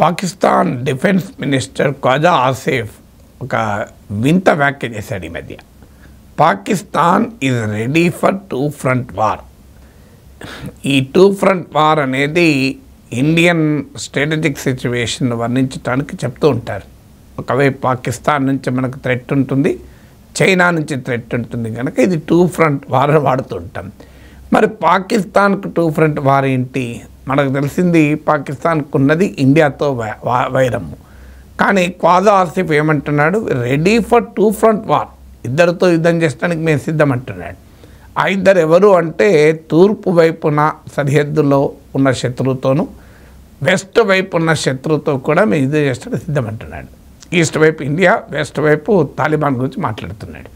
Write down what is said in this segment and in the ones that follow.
Pakistan defence minister Khwaja Asif ఒక వింత వ్యాఖ్య చేశాడు ఈ మధ్య. Pakistan is ready for 2 front war. ఈ 2 front వార్ అనేది ఇండియన్ స్ట్రాటజిక్ సిచ్యువేషన్ వర్ణించడానికి చెప్తూ ఉంటారు. ఒకవైపు పాకిస్తాన్ నుంచి మనకు థ్రెట్ ఉంటుంది, చైనా నుంచి థ్రెట్ ఉంటుంది, కనుక ఇది 2 front వార్ వాడుతూ ఉంటాం. మరి పాకిస్తాన్కు 2 front వార్ ఏంటి? మనకు తెలిసింది పాకిస్తాన్కు ఉన్నది ఇండియాతో వైరము. కానీ ఖ్వాజా ఆసిఫ్ ఏమంటున్నాడు? రెడీ ఫర్ 2 front వార్, ఇద్దరితో యుద్ధం చేయడానికి మేము సిద్ధమంటున్నాడు. ఆ ఇద్దరు ఎవరు అంటే తూర్పు వైపున సరిహద్దులో ఉన్న శత్రువుతోనూ వెస్ట్ వైపు ఉన్న శత్రువుతో కూడా మేము యుద్ధం చేయడానికి సిద్ధమంటున్నాడు. ఈస్ట్ వైపు ఇండియా, వెస్ట్ వైపు తాలిబాన్ గురించి మాట్లాడుతున్నాడు.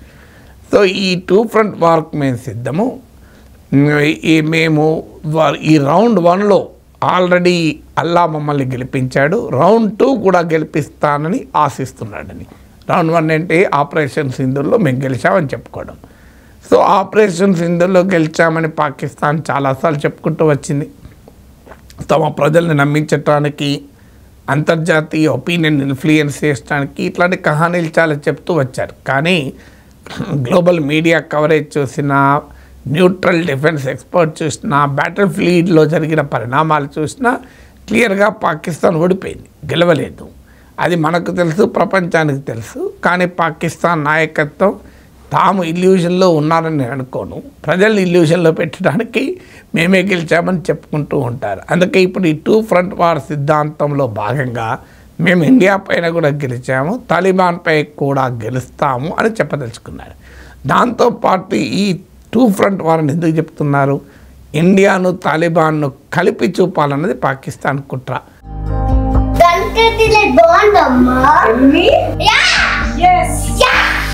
సో ఈ 2 front వార్కు మేము సిద్ధము. మేము ఈ రౌండ్ 1లో ఆల్రెడీ అల్లా మమ్మల్ని గెలిపించాడు, రౌండ్ 2 కూడా గెలిపిస్తానని ఆశిస్తున్నాడని. రౌండ్ 1 అంటే ఆపరేషన్ సింధూర్లో మేము గెలిచామని చెప్పుకోవడం. సో ఆపరేషన్ సింధూర్లో గెలిచామని పాకిస్తాన్ చాలాసార్లు చెప్పుకుంటూ వచ్చింది. తమ ప్రజల్ని నమ్మించడానికి, అంతర్జాతీయ ఒపీనియన్ ఇన్ఫ్లుయెన్స్ చేయడానికి ఇట్లాంటి కహానీలు చాలా చెప్తూ వచ్చారు. కానీ గ్లోబల్ మీడియా కవరేజ్ చూసినా, న్యూట్రల్ డిఫెన్స్ ఎక్స్పర్ట్ చూసినా, బ్యాటిల్ ఫీల్డ్లో జరిగిన పరిణామాలు చూసినా క్లియర్గా పాకిస్తాన్ ఓడిపోయింది, గెలవలేదు. అది మనకు తెలుసు, ప్రపంచానికి తెలుసు. కానీ పాకిస్తాన్ నాయకత్వం తాము ఇల్యూషన్లో ఉన్నారని నేను అనుకోను. ప్రజల్ని ఇల్యూషన్లో పెట్టడానికి మేమే గెలిచామని చెప్పుకుంటూ ఉంటారు. అందుకే ఇప్పుడు ఈ 2 front వార్ సిద్ధాంతంలో భాగంగా మేము ఇండియా పైన కూడా గెలిచాము, తాలిబాన్పై కూడా గెలుస్తాము అని చెప్పదలుచుకున్నారు. దాంతోపాటు ఈ 2 front వార్ని ఎందుకు చెప్తున్నారు? ఇండియాను తాలిబాన్ను కలిపి చూపాలన్నది పాకిస్తాన్ కుట్ర.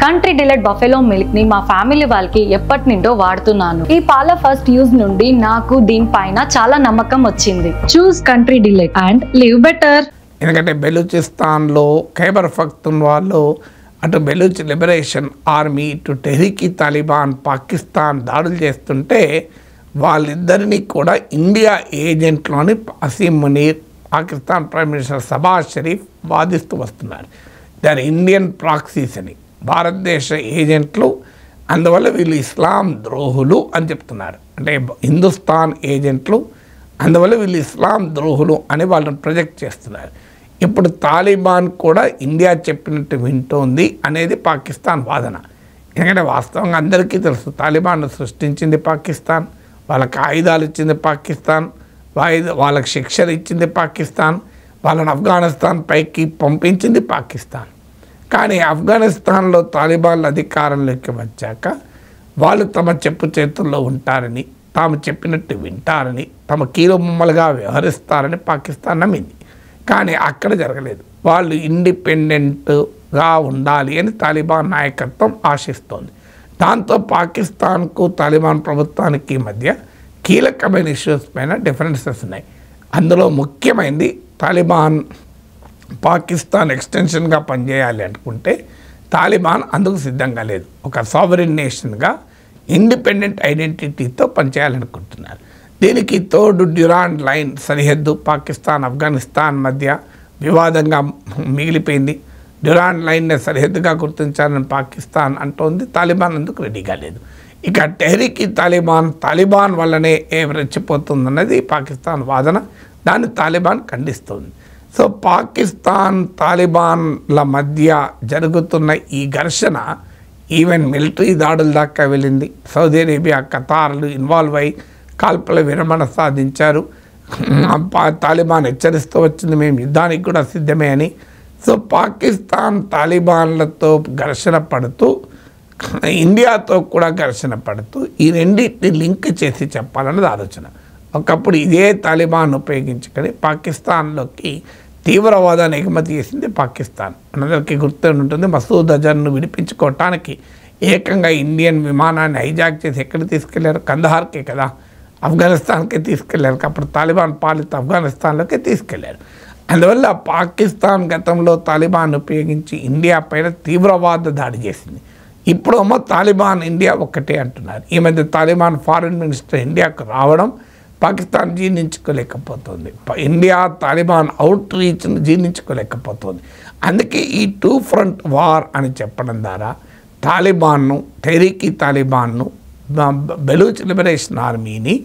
కంట్రీ డిలైట్ బఫెలో మిల్క్ ని మా ఫ్యామిలీ వాళ్ళకి ఎప్పటి నుండో వాడుతున్నాను. ఈ పాల ఫస్ట్ యూజ్ నుండి నాకు దీనిపైన చాలా నమ్మకం వచ్చింది. Choose country delight and live better. ఎందుకంటే బెలూచిస్తాన్లో ఖైబర్ పఖ్తూన్ఖ్వాలో అటు బెలూచ్ లిబరేషన్ ఆర్మీ, ఇటు టెహ్రీక్ తాలిబాన్ పాకిస్తాన్ దాడులు చేస్తుంటే వాళ్ళిద్దరినీ కూడా ఇండియా ఏజెంట్లోని అసీం మునీర్, పాకిస్తాన్ ప్రైమ్ మినిస్టర్ షబాజ్ షరీఫ్ వాదిస్తూ వస్తున్నారు. దాని ఇండియన్ ప్రాక్సీస్ అని, భారతదేశ ఏజెంట్లు, అందువల్ల వీళ్ళు ఇస్లాం ద్రోహులు అని చెప్తున్నారు. అంటే హిందుస్థాన్ ఏజెంట్లు, అందువల్ల వీళ్ళు ఇస్లాం ద్రోహులు అని వాళ్ళని ప్రొజెక్ట్ చేస్తున్నారు. ఇప్పుడు తాలిబాన్ కూడా ఇండియా చెప్పినట్టు వింటోంది అనేది పాకిస్తాన్ వాదన. ఎందుకంటే వాస్తవంగా అందరికీ తెలుసు, తాలిబాన్ను సృష్టించింది పాకిస్తాన్, వాళ్ళకి ఆయుధాలు ఇచ్చింది పాకిస్తాన్, వాళ్ళకి శిక్షణ ఇచ్చింది పాకిస్తాన్, వాళ్ళని ఆఫ్ఘనిస్తాన్ పైకి పంపించింది పాకిస్తాన్. కానీ ఆఫ్ఘనిస్తాన్లో తాలిబాన్లు అధికారంలోకి వచ్చాక వాళ్ళు తమ చెప్పు చేతుల్లో ఉంటారని, తాము చెప్పినట్టు వింటారని, తమ కీలుబొమ్మలుగా వ్యవహరిస్తారని పాకిస్తాన్ నమ్మింది. కానీ అక్కడ జరగలేదు. వాళ్ళు ఇండిపెండెంట్గా ఉండాలి అని తాలిబాన్ నాయకత్వం ఆశిస్తోంది. దాంతో పాకిస్తాన్కు తాలిబాన్ ప్రభుత్వానికి మధ్య కీలకమైన ఇష్యూస్ పైన డిఫరెన్సెస్ ఉన్నాయి. అందులో ముఖ్యమైనది తాలిబాన్ పాకిస్తాన్ ఎక్స్టెన్షన్గా పనిచేయాలి అనుకుంటే తాలిబాన్ అందుకు సిద్ధంగా లేదు. ఒక సావరిన్ నేషన్గా ఇండిపెండెంట్ ఐడెంటిటీతో పనిచేయాలనుకుంటున్నారు. దీనికి తోడు డ్యూరాండ్ లైన్ సరిహద్దు పాకిస్తాన్ ఆఫ్ఘనిస్తాన్ మధ్య వివాదంగా మిగిలిపోయింది. డ్యూరాండ్ లైన్ని సరిహద్దుగా గుర్తించాలని పాకిస్తాన్ అంటోంది, తాలిబాన్ అందుకు రెడీగా లేదు. ఇక టెహ్రీక్ తాలిబాన్ వల్లనే రెచ్చిపోతుందన్నది పాకిస్తాన్ వాదన. దాన్ని తాలిబాన్ ఖండిస్తుంది. సో పాకిస్తాన్ తాలిబాన్ల మధ్య జరుగుతున్న ఈ ఘర్షణ ఈవెన్ మిలిటరీ దాడుల దాకా వెళ్ళింది. సౌదీ అరేబియా, ఖతార్లు ఇన్వాల్వ్ అయ్యి కాల్పుల విరమణ సాధించారు. తాలిబాన్ హెచ్చరిస్తూ వచ్చింది, మేము యుద్ధానికి కూడా సిద్ధమే అని. సో పాకిస్తాన్ తాలిబాన్లతో ఘర్షణ పడుతూ, ఇండియాతో కూడా ఘర్షణ పడుతూ ఈ రెండింటిని లింక్ చేసి చెప్పాలన్నది ఆలోచన. ఒకప్పుడు ఇదే తాలిబాన్ ఉపయోగించుకొని పాకిస్తాన్లోకి తీవ్రవాదాన్ని ఎగుమతి చేసింది పాకిస్తాన్. అందరికీ గుర్తు ఉంటుంది, మసూద్ అజర్ను విడిపించుకోవటానికి ఏకంగా ఇండియన్ విమానాన్ని హైజాక్ చేసి ఎక్కడికి తీసుకెళ్లారు? కందహార్కే కదా, ఆఫ్ఘనిస్తాన్కే తీసుకెళ్లారు. అప్పుడు తాలిబాన్ పాలిత ఆఫ్ఘనిస్తాన్లోకి తీసుకెళ్లారు. అందువల్ల పాకిస్తాన్ గతంలో తాలిబాన్ ఉపయోగించి ఇండియా పైన తీవ్రవాద దాడి చేసింది. ఇప్పుడేమో తాలిబాన్ ఇండియా ఒక్కటే అంటున్నారు. ఈ మధ్య తాలిబాన్ ఫారిన్ మినిస్టర్ ఇండియాకు రావడం, పాకిస్తాన్ జీర్ణించుకోలేకపోతుంది, ఇండియా తాలిబాన్ అవుట్ రీచ్ను జీర్ణించుకోలేకపోతుంది. అందుకే ఈ 2 ఫ్రంట్ వార్ అని చెప్పడం ద్వారా తాలిబాన్ను, తెహ్రీక్-ఈ తాలిబాన్ను, బెలూచ్ లిబరేషన్ ఆర్మీని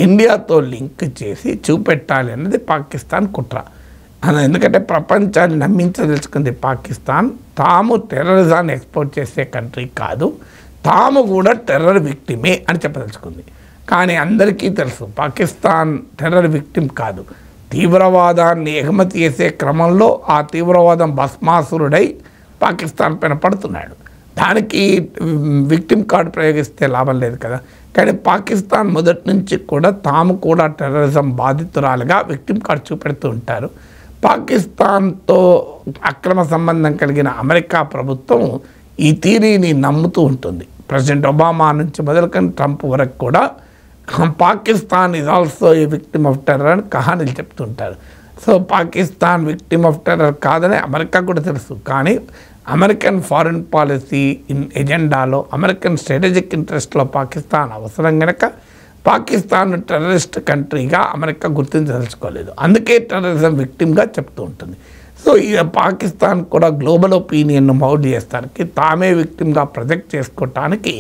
ఇండియాతో లింక్ చేసి చూపెట్టాలి అన్నది పాకిస్తాన్ కుట్ర. ఎందుకంటే ప్రపంచాన్ని నమ్మించదలుచుకుంది పాకిస్తాన్. తాము టెర్రరిజాన్ని ఎక్స్పోర్ట్ చేసే కంట్రీ కాదు, తాము కూడా టెర్రర్ విక్టిమే అని చెప్పదలుచుకుంది. కానీ అందరికీ తెలుసు పాకిస్తాన్ టెర్రర్ విక్టిమ్ కాదు. తీవ్రవాదాన్ని ఎగుమతి చేసే క్రమంలో ఆ తీవ్రవాదం భస్మాసురుడై పాకిస్తాన్ పైన పడుతున్నాడు. దానికి విక్టిమ్ కార్డు ప్రయోగిస్తే లాభం లేదు కదా. కానీ పాకిస్తాన్ మొదటి నుంచి కూడా తాము కూడా టెర్రరిజం బాధితురాలుగా విక్టిమ్ కార్డు చూపెడుతూ ఉంటారు. పాకిస్తాన్తో అక్రమ సంబంధం కలిగిన అమెరికా ప్రభుత్వం ఈ థియరీని నమ్ముతూ ఉంటుంది. ప్రెసిడెంట్ ఒబామా నుంచి మొదలుకొని ట్రంప్ వరకు కూడా Pakistan is also a victim of terror అని కహానీలు చెప్తుంటారు. So Pakistan victim of terror కాదని అమెరికా కూడా తెలుసు. కానీ అమెరికన్ ఫారిన్ పాలసీ ఎజెండాలో, అమెరికన్ స్ట్రాటజిక్ ఇంట్రెస్ట్లో పాకిస్తాన్ అవసరం కనుక పాకిస్తాన్ టెర్రరిస్ట్ కంట్రీగా అమెరికా గుర్తించదలుచుకోలేదు. అందుకే టెర్రరిజం విక్టిమ్గా చెప్తూ ఉంటుంది. సో ఈ పాకిస్తాన్ కూడా గ్లోబల్ ఒపీనియన్ను మౌల్డ్ చేస్తానికి, తామే విక్టిమ్గా ప్రొజెక్ట్ చేసుకోవటానికి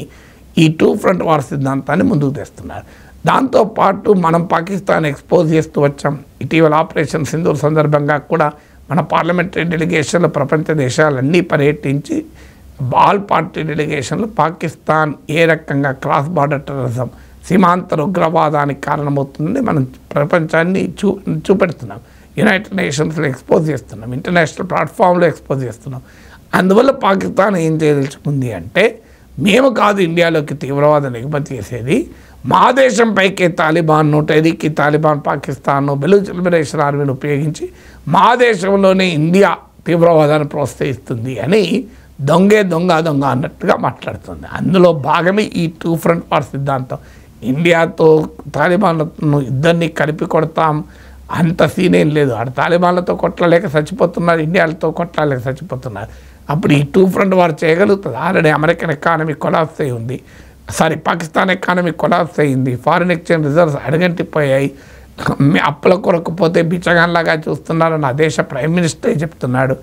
ఈ 2 ఫ్రంట్ వార్ సిద్ధాంతాన్ని ముందుకు తెస్తున్నారు. దాంతోపాటు మనం పాకిస్తాన్ ఎక్స్పోజ్ చేస్తూ వచ్చాం. ఇటీవల ఆపరేషన్ సింధూర్ సందర్భంగా కూడా మన పార్లమెంటరీ డెలిగేషన్లు ప్రపంచ దేశాలన్నీ పర్యటించి ఆల్ పార్టీ డెలిగేషన్లు పాకిస్తాన్ ఏ రకంగా క్రాస్ బార్డర్ టెర్రరిజం, సీమాంతర ఉగ్రవాదానికి కారణమవుతుందని మనం ప్రపంచాన్ని చూపెడుతున్నాం. యునైటెడ్ నేషన్స్లో ఎక్స్పోజ్ చేస్తున్నాం, ఇంటర్నేషనల్ ప్లాట్ఫామ్లో ఎక్స్పోజ్ చేస్తున్నాం. అందువల్ల పాకిస్తాన్ ఏం చేయదలుచుకుంది అంటే, మేము కాదు ఇండియాలోకి తీవ్రవాదం ఎగుమతి చేసేది, మా దేశంపైకే తాలిబాన్ను, టెహ్రీక్-ఈ తాలిబాన్ పాకిస్తాన్ను, బెలూచ్ లిబరేషన్ ఆర్మీని ఉపయోగించి మా దేశంలోనే ఇండియా తీవ్రవాదాన్ని ప్రోత్సహిస్తుంది అని దొంగ అన్నట్టుగా మాట్లాడుతుంది. అందులో భాగమే ఈ 2 ఫ్రంట్ వార్ సిద్ధాంతం. ఇండియాతో తాలిబాన్లను ఇద్దరిని కలిపి కొడతాం అంత సీనేం లేదు. ఆడ తాలిబాన్లతో కొట్టలేక చచ్చిపోతున్నారు, ఇండియాలతో కొట్టలేక చచ్చిపోతున్నారు. అప్పుడు ఈ 2 ఫ్రంట్ వార్ చేయగలుగుతుంది. ఆల్రెడీ అమెరికన్ ఎకానమీ కొలాప్స్ అయి ఉంది, పాకిస్తాన్ ఎకానమీ కొలాప్స్ అయింది, ఫారిన్ ఎక్స్చేంజ్ రిజర్వ్స్ అడగంటిపోయాయి, అప్పుల కొరకు పోతే బిచ్చగాన్లాగా చూస్తున్నారని ఆ దేశ ప్రైమ్ మినిస్టరే చెప్తున్నాడు.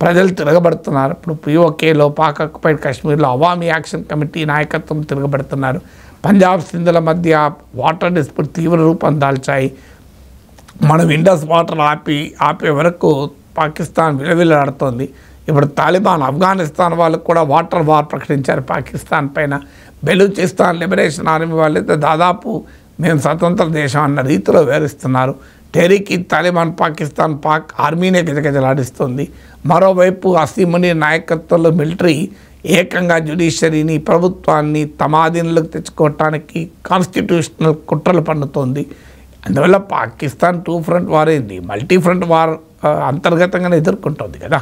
ప్రజలు తిరగబడుతున్నారు. ఇప్పుడు పిఓకేలో, పాక్ ఆక్యుపైడ్ కాశ్మీర్లో అవామీ యాక్షన్ కమిటీ నాయకత్వం తిరగబడుతున్నారు. పంజాబ్ సింధుల మధ్య వాటర్ డిస్ప్యూట్ తీవ్ర రూపం దాల్చాయి. మనం ఇండస్ వాటర్ ఆపే వరకు పాకిస్తాన్ విలవిల్లాడుతోంది. ఇప్పుడు తాలిబాన్ ఆఫ్ఘనిస్తాన్ వాళ్ళు కూడా వాటర్ వార్ ప్రకటించారు పాకిస్తాన్ పైన. బెలూచిస్తాన్ లిబరేషన్ ఆర్మీ వాళ్ళైతే దాదాపు మేము స్వతంత్ర దేశం అన్న రీతిలో వివరిస్తున్నారు. టెహ్రీక్-ఈ తాలిబాన్ పాక్ ఆర్మీనే గజగజలాడిస్తుంది. మరోవైపు అసీముని నాయకత్వంలో మిలిటరీ ఏకంగా జ్యుడిషియరీని, ప్రభుత్వాన్ని తమ ఆధీనంలోకి తెచ్చుకోవటానికి కాన్స్టిట్యూషనల్ కుట్రలు పన్నుతోంది. అందువల్ల పాకిస్తాన్ 2 ఫ్రంట్ వార్ అయింది, మల్టీ ఫ్రంట్ వార్ అంతర్గతంగానే ఎదుర్కొంటుంది కదా.